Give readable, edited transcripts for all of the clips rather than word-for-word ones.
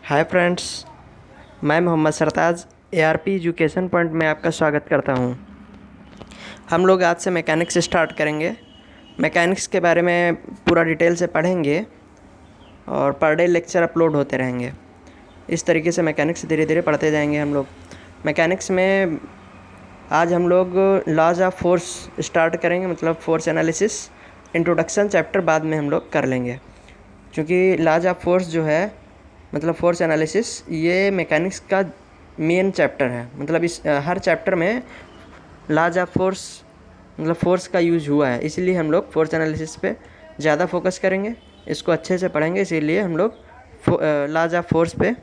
Hi friends, मैं मोहम्मद सरताज ARP education point में आपका स्वागत करता हूं। हम लोग आज से मैकेनिक्स स्टार्ट करेंगे। मैकेनिक्स के बारे में पूरा डिटेल से पढ़ेंगे और पर डे लेक्चर अपलोड होते रहेंगे। इस तरीके से मैकेनिक्स धीरे धीरे पढ़ते जाएंगे हम लोग। मैकेनिक्स में आज हम लोग लॉज ऑफ फोर्स स्टार्ट करेंगे, मतलब फोर्स एनालिसिस। इंट्रोडक्शन चैप्टर बाद में हम लोग कर लेंगे, क्योंकि लॉज ऑफ फोर्स जो है मतलब फोर्स एनालिसिस, ये मैकेनिक्स का मेन चैप्टर है। मतलब इस हर चैप्टर में लॉज ऑफ फोर्स मतलब फोर्स का यूज़ हुआ है, इसीलिए हम लोग फोर्स एनालिसिस पे ज़्यादा फोकस करेंगे, इसको अच्छे से पढ़ेंगे। इसीलिए हम लोग लॉज ऑफ फोर्स पे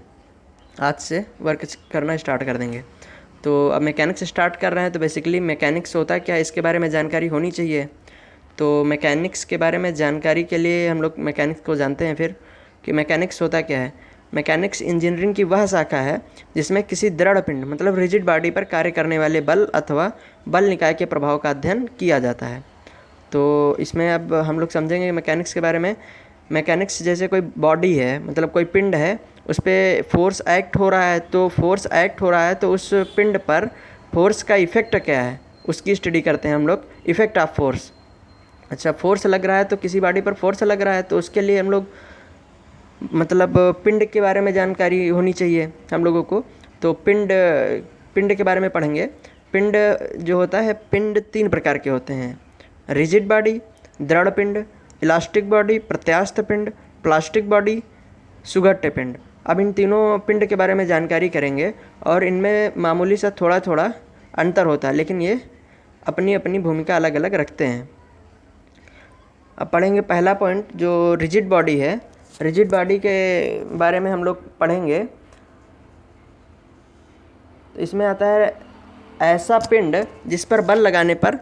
आज से वर्क करना स्टार्ट कर देंगे। तो अब मैकेनिक्स स्टार्ट कर रहे हैं, तो बेसिकली मैकेनिक्स होता क्या है इसके बारे में जानकारी होनी चाहिए। तो मैकेनिक्स के बारे में जानकारी के लिए हम लोग मैकेनिक्स को जानते हैं फिर कि मैकेनिक्स होता क्या है। मैकेनिक्स इंजीनियरिंग की वह शाखा है जिसमें किसी दृढ़ पिंड मतलब रिजिड बॉडी पर कार्य करने वाले बल अथवा बल निकाय के प्रभाव का अध्ययन किया जाता है। तो इसमें अब हम लोग समझेंगे मैकेनिक्स के बारे में। मैकेनिक्स जैसे कोई बॉडी है, मतलब कोई पिंड है, उस पर फोर्स एक्ट हो रहा है, तो फोर्स एक्ट हो रहा है तो उस पिंड पर फोर्स का इफ़ेक्ट क्या है उसकी स्टडी करते हैं हम लोग, इफ़ेक्ट ऑफ फोर्स। अच्छा, फोर्स लग रहा है तो किसी बॉडी पर फोर्स लग रहा है तो उसके लिए हम लोग मतलब पिंड के बारे में जानकारी होनी चाहिए हम लोगों को। तो पिंड के बारे में पढ़ेंगे। पिंड जो होता है, पिंड 3 प्रकार के होते हैं: रिजिड बॉडी, दृढ़ पिंड, इलास्टिक बॉडी, प्रत्यास्थ पिंड, प्लास्टिक बॉडी, सुघट्य पिंड। अब इन तीनों पिंड के बारे में जानकारी करेंगे और इनमें मामूली सा थोड़ा थोड़ा अंतर होता है, लेकिन ये अपनी अपनी भूमिका अलग अलग रखते हैं। अब पढ़ेंगे पहला पॉइंट जो रिजिड बॉडी है। रिजिड बॉडी के बारे में हम लोग पढ़ेंगे। तो इसमें आता है ऐसा पिंड जिस पर बल लगाने पर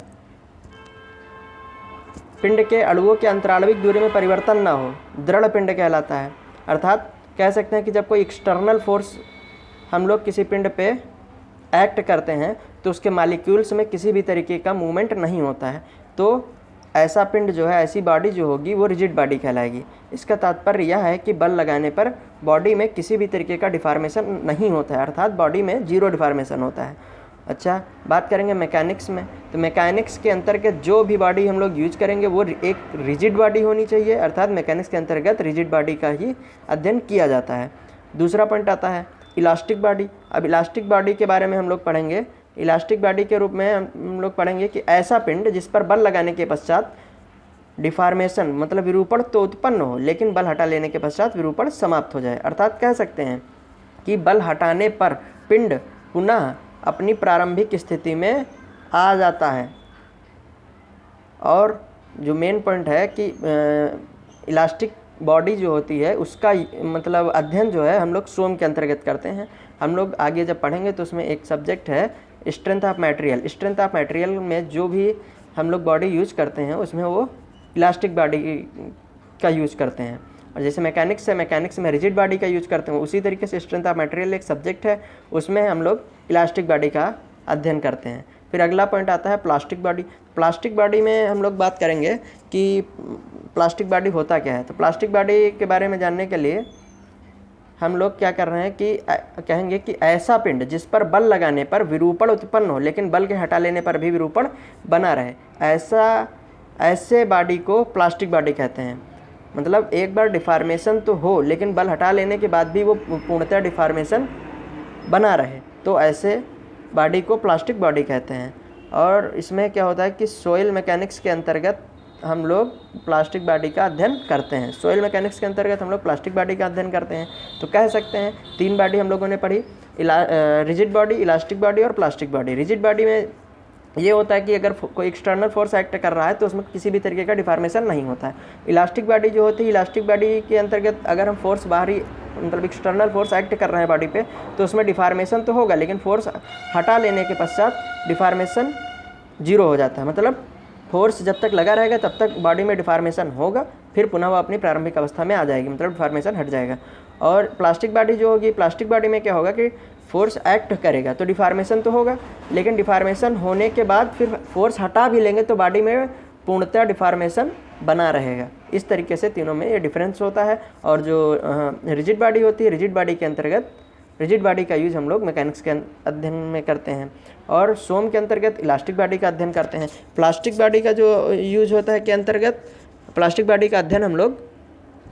पिंड के अणुओं के अंतराळविक दूरी में परिवर्तन ना हो, दृढ़ पिंड कहलाता है। अर्थात कह सकते हैं कि जब कोई एक्सटर्नल फोर्स हम लोग किसी पिंड पे एक्ट करते हैं तो उसके मालिक्यूल्स में किसी भी तरीके का मूवमेंट नहीं होता है, तो ऐसा पिंड जो है, ऐसी बॉडी जो होगी वो रिजिड बॉडी कहलाएगी। इसका तात्पर्य यह है कि बल लगाने पर बॉडी में किसी भी तरीके का डिफॉर्मेशन नहीं होता है, अर्थात बॉडी में जीरो डिफॉर्मेशन होता है। अच्छा, बात करेंगे मैकेनिक्स में। तो मैकेनिक्स के अंतर्गत जो भी बॉडी हम लोग यूज करेंगे वो एक रिजिड बॉडी होनी चाहिए, अर्थात मैकेनिक्स के अंतर्गत रिजिड बॉडी का ही अध्ययन किया जाता है। दूसरा पॉइंट आता है इलास्टिक बॉडी। अब इलास्टिक बॉडी के बारे में हम लोग पढ़ेंगे। इलास्टिक बॉडी के रूप में हम लोग पढ़ेंगे कि ऐसा पिंड जिस पर बल लगाने के पश्चात डिफॉर्मेशन मतलब विरूपण तो उत्पन्न हो, लेकिन बल हटा लेने के पश्चात विरूपण समाप्त हो जाए। अर्थात कह सकते हैं कि बल हटाने पर पिंड पुनः अपनी प्रारंभिक स्थिति में आ जाता है। और जो मेन पॉइंट है कि इलास्टिक बॉडी जो होती है उसका मतलब अध्ययन जो है हम लोग सोम के अंतर्गत करते हैं। हम लोग आगे जब पढ़ेंगे तो उसमें एक सब्जेक्ट है strength of material. Strength of material में जो भी हम लोग बॉडी यूज़ करते हैं उसमें वो इलास्टिक बॉडी का यूज़ करते हैं। और जैसे मैकेनिक्स है, मैकेनिक्स में रिजिड बॉडी का यूज़ करते हैं, उसी तरीके से स्ट्रेंथ ऑफ मटेरियल एक सब्जेक्ट है, उसमें हम लोग इलास्टिक बॉडी का अध्ययन करते हैं। फिर अगला पॉइंट आता है प्लास्टिक बॉडी। प्लास्टिक बॉडी में हम लोग बात करेंगे कि प्लास्टिक बॉडी होता क्या है। तो प्लास्टिक बॉडी के बारे में जानने के लिए हम लोग क्या कर रहे हैं कि कहेंगे कि ऐसा पिंड जिस पर बल लगाने पर विरूपण उत्पन्न हो, लेकिन बल के हटा लेने पर भी विरूपण बना रहे, ऐसे बॉडी को प्लास्टिक बॉडी कहते हैं। मतलब एक बार डिफॉर्मेशन तो हो लेकिन बल हटा लेने के बाद भी वो पूर्णतः डिफॉर्मेशन बना रहे, तो ऐसे बॉडी को प्लास्टिक बॉडी कहते हैं। और इसमें क्या होता है कि सोइल मैकेनिक्स के अंतर्गत हम लोग प्लास्टिक बॉडी का अध्ययन करते हैं। सोइल मैकेनिक्स के अंतर्गत हम लोग प्लास्टिक बॉडी का अध्ययन करते हैं। तो कह सकते हैं 3 बॉडी हम लोगों ने पढ़ी, रिजिड बॉडी, इलास्टिक बॉडी और प्लास्टिक बॉडी। रिजिड बॉडी में ये होता है कि अगर कोई एक्सटर्नल फोर्स एक्ट कर रहा है तो उसमें किसी भी तरीके का डिफॉर्मेशन नहीं होता है। इलास्टिक बॉडी जो होती है, इलास्टिक बॉडी के अंतर्गत अगर हम फोर्स बाहरी मतलब एक्सटर्नल फोर्स एक्ट कर रहे हैं बॉडी पे तो उसमें डिफॉर्मेशन तो होगा, लेकिन फोर्स हटा लेने के पश्चात डिफॉर्मेशन जीरो हो जाता है। मतलब फोर्स जब तक लगा रहेगा तब तक बॉडी में डिफॉर्मेशन होगा, फिर पुनः वो अपनी प्रारंभिक अवस्था में आ जाएगी, मतलब डिफॉर्मेशन हट जाएगा। और प्लास्टिक बॉडी जो होगी, प्लास्टिक बॉडी में क्या होगा कि फोर्स एक्ट करेगा तो डिफॉर्मेशन तो होगा, लेकिन डिफॉर्मेशन होने के बाद फिर फोर्स हटा भी लेंगे तो बॉडी में पूर्णतः डिफॉर्मेशन बना रहेगा। इस तरीके से तीनों में ये डिफरेंस होता है। और जो रिजिड बॉडी होती है, रिजिड बॉडी के अंतर्गत रिजिड बॉडी का यूज़ हम लोग मैकेनिक्स के अध्ययन में करते हैं, और सोम के अंतर्गत इलास्टिक बॉडी का अध्ययन करते हैं। प्लास्टिक बॉडी का जो यूज़ होता है के अंतर्गत, प्लास्टिक बॉडी का अध्ययन हम लोग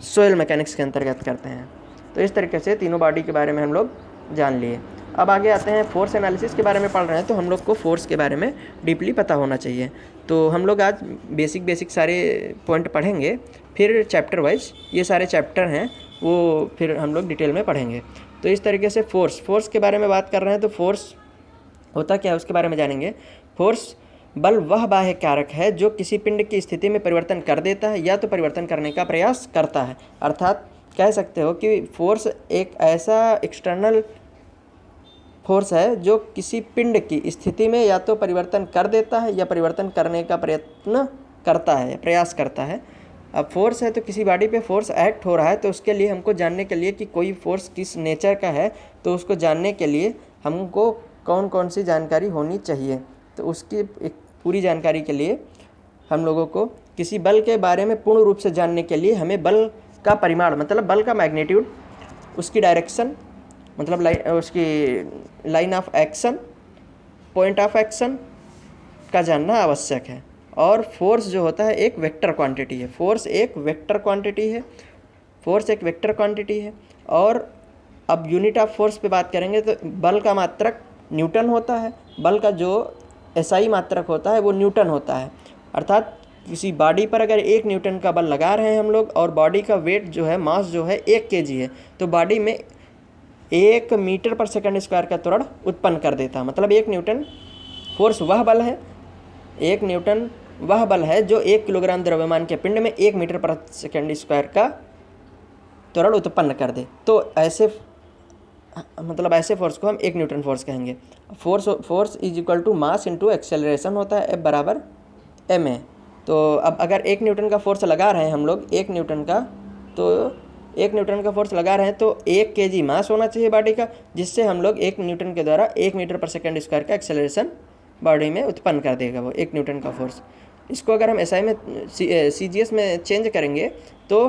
सोयल मैकेनिक्स के अंतर्गत करते हैं। तो इस तरीके से तीनों बॉडी के बारे में हम लोग जान लिए। अब आगे आते हैं, फोर्स एनालिसिस के बारे में पढ़ रहे हैं तो हम लोग को फोर्स के बारे में डीपली पता होना चाहिए। तो हम लोग आज बेसिक सारे पॉइंट पढ़ेंगे, फिर चैप्टर वाइज ये सारे चैप्टर हैं वो फिर हम लोग डिटेल में पढ़ेंगे। तो इस तरीके से फोर्स के बारे में बात कर रहे हैं। तो फोर्स होता क्या है उसके बारे में जानेंगे। फोर्स बल वह बाह्य कारक है जो किसी पिंड की स्थिति में परिवर्तन कर देता है या तो परिवर्तन करने का प्रयास करता है। अर्थात कह सकते हो कि फोर्स एक ऐसा एक्सटर्नल फोर्स है जो किसी पिंड की स्थिति में या तो परिवर्तन कर देता है या परिवर्तन करने का प्रयत्न करता है, प्रयास करता है। अब फोर्स है तो किसी बॉडी पे फोर्स एक्ट हो रहा है, तो उसके लिए हमको जानने के लिए कि कोई फोर्स किस नेचर का है, तो उसको जानने के लिए हमको कौन कौन सी जानकारी होनी चाहिए। तो उसकी एक पूरी जानकारी के लिए हम लोगों को किसी बल के बारे में पूर्ण रूप से जानने के लिए हमें बल का परिमाण मतलब बल का मैग्नीट्यूड, उसकी डायरेक्शन मतलब उसकी line of action, point of action का जानना आवश्यक है। और फोर्स जो होता है एक वेक्टर क्वांटिटी है। फोर्स एक वेक्टर क्वांटिटी है। और अब यूनिट ऑफ फोर्स पे बात करेंगे तो बल का मात्रक न्यूटन होता है। बल का जो एसआई मात्रक होता है वो न्यूटन होता है। अर्थात किसी बॉडी पर अगर 1 न्यूटन का बल लगा रहे हैं हम लोग और बॉडी का वेट जो है, मास जो है 1 kg है, तो बॉडी में 1 मीटर पर सेकंड स्क्वायर का त्वरण उत्पन्न कर देता है। मतलब 1 न्यूटन फोर्स वह बल है, 1 न्यूटन वह बल है जो 1 किलोग्राम द्रव्यमान के पिंड में 1 मीटर पर सेकंड स्क्वायर का त्वरण उत्पन्न कर दे। तो ऐसे फोर्स को हम 1 न्यूटन फोर्स कहेंगे। Force is equal to mass into acceleration होता है, F बराबर ma। तो अब अगर 1 न्यूटन का फोर्स लगा रहे हैं हम लोग 1 न्यूटन का, तो 1 न्यूटन का फोर्स लगा रहे हैं तो 1 kg मास होना चाहिए बॉडी का, जिससे हम लोग 1 न्यूटन के द्वारा 1 मीटर पर सेकंड स्क्वायर का एक्सेलरेशन बॉडी में उत्पन्न कर देगा वो 1 न्यूटन का फोर्स। इसको अगर हम एसआई में CGS में चेंज करेंगे तो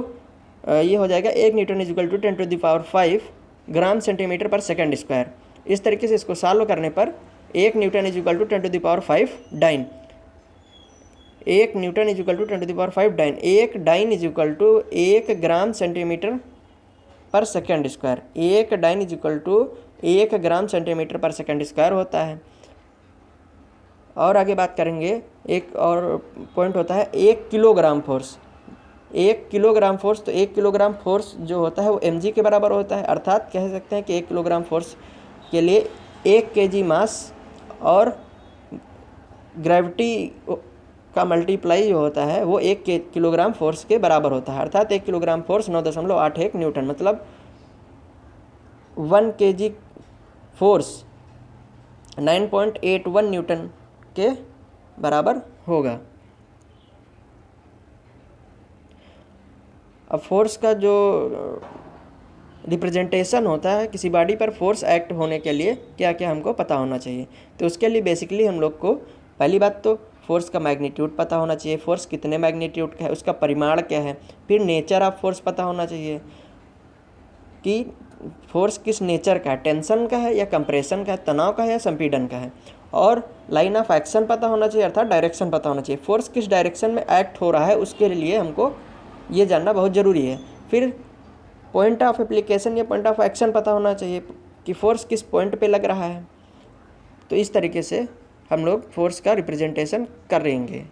ये हो जाएगा 1 newton is equal to 10⁵ gram centimetre per second square. इस तरीके से इसको सॉल्व करने पर 1 newton is equal to 10⁵ dyne. 1 newton is equal to 10⁵ dyne. 1 dyne is equal to 1 gram centimetre per second square. 1 dyne is equal to 1 gram centimetre per second square होता है। और आगे बात करेंगे, एक और पॉइंट होता है 1 किलोग्राम फोर्स। 1 किलोग्राम फोर्स, तो 1 किलोग्राम फोर्स जो होता है वो mg के बराबर होता है। अर्थात कह सकते हैं कि 1 किलोग्राम फोर्स के लिए 1 kg मास और ग्रेविटी का मल्टीप्लाई जो होता है वो 1 किलोग्राम फोर्स के बराबर होता है। अर्थात 1 किलोग्राम फोर्स 9.81 न्यूटन, मतलब 1 kg फोर्स 9.81 न्यूटन के बराबर होगा। अब फोर्स का जो रिप्रेजेंटेशन होता है किसी बॉडी पर फोर्स एक्ट होने के लिए क्या क्या हमको पता होना चाहिए। तो उसके लिए बेसिकली हम लोग को पहली बात तो फोर्स का मैग्नीट्यूड पता होना चाहिए, फोर्स कितने मैग्नीट्यूड का है, उसका परिमाण क्या है। फिर नेचर ऑफ फोर्स पता होना चाहिए कि फोर्स किस नेचर का है, टेंशन का है या कंप्रेशन का है, तनाव का है या संपीड़न का है। और लाइन ऑफ एक्शन पता होना चाहिए, अर्थात डायरेक्शन पता होना चाहिए। फोर्स किस डायरेक्शन में एक्ट हो रहा है उसके लिए हमको ये जानना बहुत ज़रूरी है। फिर पॉइंट ऑफ एप्लीकेशन या पॉइंट ऑफ एक्शन पता होना चाहिए कि फोर्स किस पॉइंट पे लग रहा है। तो इस तरीके से हम लोग फोर्स का रिप्रेजेंटेशन करेंगे।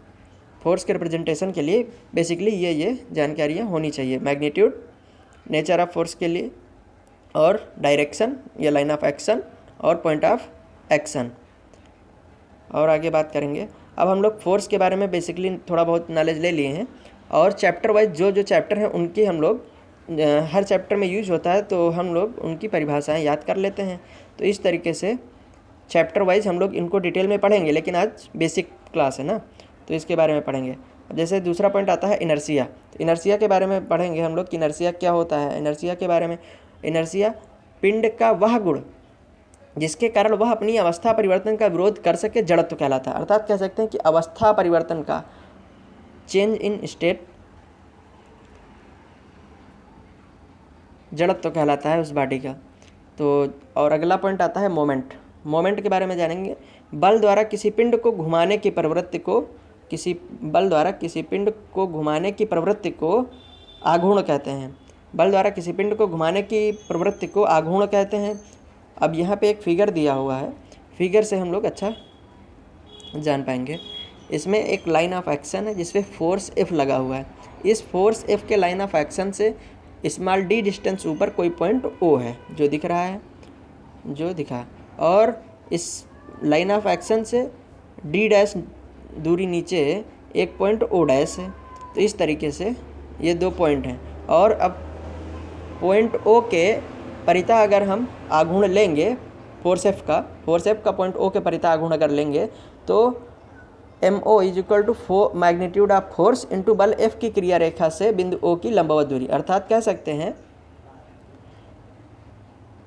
फोर्स के रिप्रेजेंटेशन के लिए बेसिकली ये जानकारियाँ होनी चाहिए, मैग्नीट्यूड, नेचर ऑफ फोर्स के लिए, और डायरेक्शन या लाइन ऑफ एक्शन और पॉइंट ऑफ एक्शन। और आगे बात करेंगे। अब हम लोग फोर्स के बारे में बेसिकली थोड़ा बहुत नॉलेज ले लिए हैं, और चैप्टर वाइज जो चैप्टर हैं उनकी हम लोग हर चैप्टर में यूज होता है तो हम लोग उनकी परिभाषाएं याद कर लेते हैं। तो इस तरीके से चैप्टर वाइज हम लोग इनको डिटेल में पढ़ेंगे, लेकिन आज बेसिक क्लास है ना, तो इसके बारे में पढ़ेंगे। जैसे दूसरा पॉइंट आता है इनर्शिया। तो इनर्शिया के बारे में पढ़ेंगे हम लोग कि इनर्शिया क्या होता है। इनर्शिया के बारे में, इनर्शिया पिंड का वह गुण जिसके कारण वह अपनी अवस्था परिवर्तन का विरोध कर सके जड़त्व कहलाता है। अर्थात कह सकते हैं कि अवस्था परिवर्तन का, चेंज इन स्टेट जड़त्व कहलाता है उस बॉडी का। तो और अगला पॉइंट आता है मोमेंट। मोमेंट के बारे में जानेंगे। बल द्वारा किसी पिंड को घुमाने की प्रवृत्ति को आघूर्ण कहते हैं। बल द्वारा किसी पिंड को घुमाने की प्रवृत्ति को आघूर्ण कहते हैं। अब यहाँ पे एक फिगर दिया हुआ है, फिगर से हम लोग अच्छा जान पाएंगे। इसमें एक लाइन ऑफ एक्शन है जिसपे फोर्स F लगा हुआ है। इस फोर्स F के लाइन ऑफ एक्शन से स्मॉल d डिस्टेंस ऊपर कोई पॉइंट O है जो दिख रहा है, जो दिखा, और इस लाइन ऑफ एक्शन से d डैश दूरी नीचे एक पॉइंट O डैश है। तो इस तरीके से ये दो पॉइंट हैं, और अब पॉइंट O के परिता अगर हम आघूर्ण लेंगे फोर्स F का पॉइंट O के परिता आघूर्ण अगर लेंगे तो MO = magnitude of force into बल F की क्रिया रेखा से बिंदु O की लंबवत दूरी। अर्थात कह सकते हैं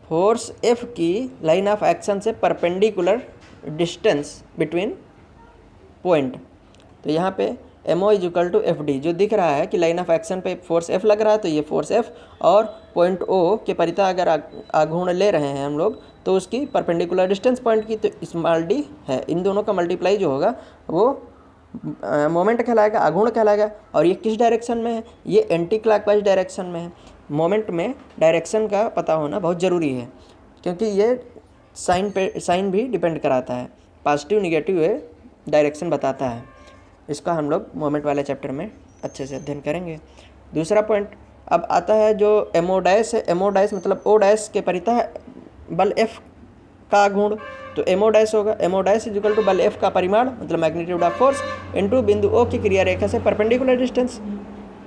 फोर्स F की लाइन ऑफ एक्शन से परपेंडिकुलर डिस्टेंस बिटवीन पॉइंट। तो यहाँ पे MO = FD जो दिख रहा है कि लाइन ऑफ एक्शन पे फोर्स F लग रहा है, तो ये फोर्स F और पॉइंट O के परिता अगर आघूर्ण ले रहे हैं हम लोग तो उसकी परपेंडिकुलर डिस्टेंस पॉइंट की, तो स्मॉल d है। इन दोनों का मल्टीप्लाई जो होगा वो मोमेंट कहलाएगा, आघूर्ण कहलाएगा। और ये किस डायरेक्शन में है? ये एंटी क्लॉकवाइज डायरेक्शन में है। मोमेंट में डायरेक्शन का पता होना बहुत ज़रूरी है, क्योंकि ये साइन भी डिपेंड कराता है। पॉजिटिव निगेटिव डायरेक्शन बताता है। इसका हम लोग मोमेंट वाले चैप्टर में अच्छे से अध्ययन करेंगे। दूसरा पॉइंट अब आता है जो MO डैश है। MO डैश मतलब O डैश के परिता बल F का आघूर्ण, तो MO डैश होगा। MO डैश = बल F का परिमाण मतलब मैग्नीट्यूड ऑफ फोर्स इंटू बिंदु O की क्रिया रेखा से परपेंडिकुलर डिस्टेंस।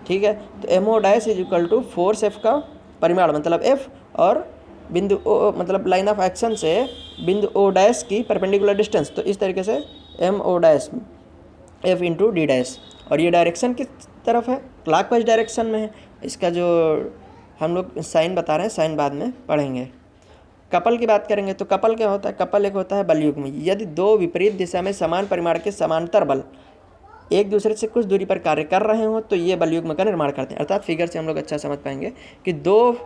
ठीक है, तो MO डैश = फोर्स F का परिमाण मतलब F और बिंदु O मतलब लाइन ऑफ एक्शन से बिंदु O डैश की परपेंडिकुलर डिस्टेंस। तो इस तरीके से MO dash F into D dash. और ये डायरेक्शन किस तरफ है? क्लॉकवाइज डायरेक्शन में है। इसका जो हम लोग साइन बता रहे हैं, साइन बाद में पढ़ेंगे। कपल की बात करेंगे तो कपल क्या होता है? कपल एक होता है बलयुग्म। यदि दो विपरीत दिशा में समान परिमाण के समांतर बल एक दूसरे से कुछ दूरी पर कार्य कर रहे हो तो ये बलयुग्म का निर्माण करते हैं। अर्थात फिगर से हम लोग अच्छा समझ पाएंगे कि दो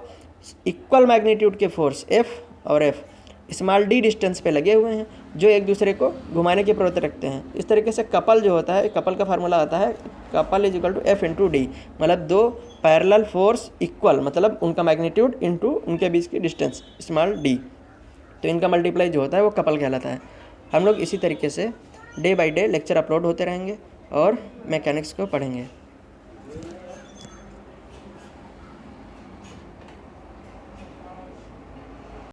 इक्वल मैग्नीट्यूड के फोर्स F और F स्मॉल d डिस्टेंस पे लगे हुए हैं जो एक दूसरे को घुमाने की प्रवृत्ति रखते हैं। इस तरीके से कपल जो होता है, कपल का फार्मूला आता है कपल = F इंटू D, मतलब दो पैरेलल फोर्स इक्वल मतलब उनका मैग्नीट्यूड इंटू उनके बीच की डिस्टेंस स्मॉल d, तो इनका मल्टीप्लाई जो होता है वो कपल कहलाता है। हम लोग इसी तरीके से day by day lecture upload होते रहेंगे और मैकेनिक्स को पढ़ेंगे।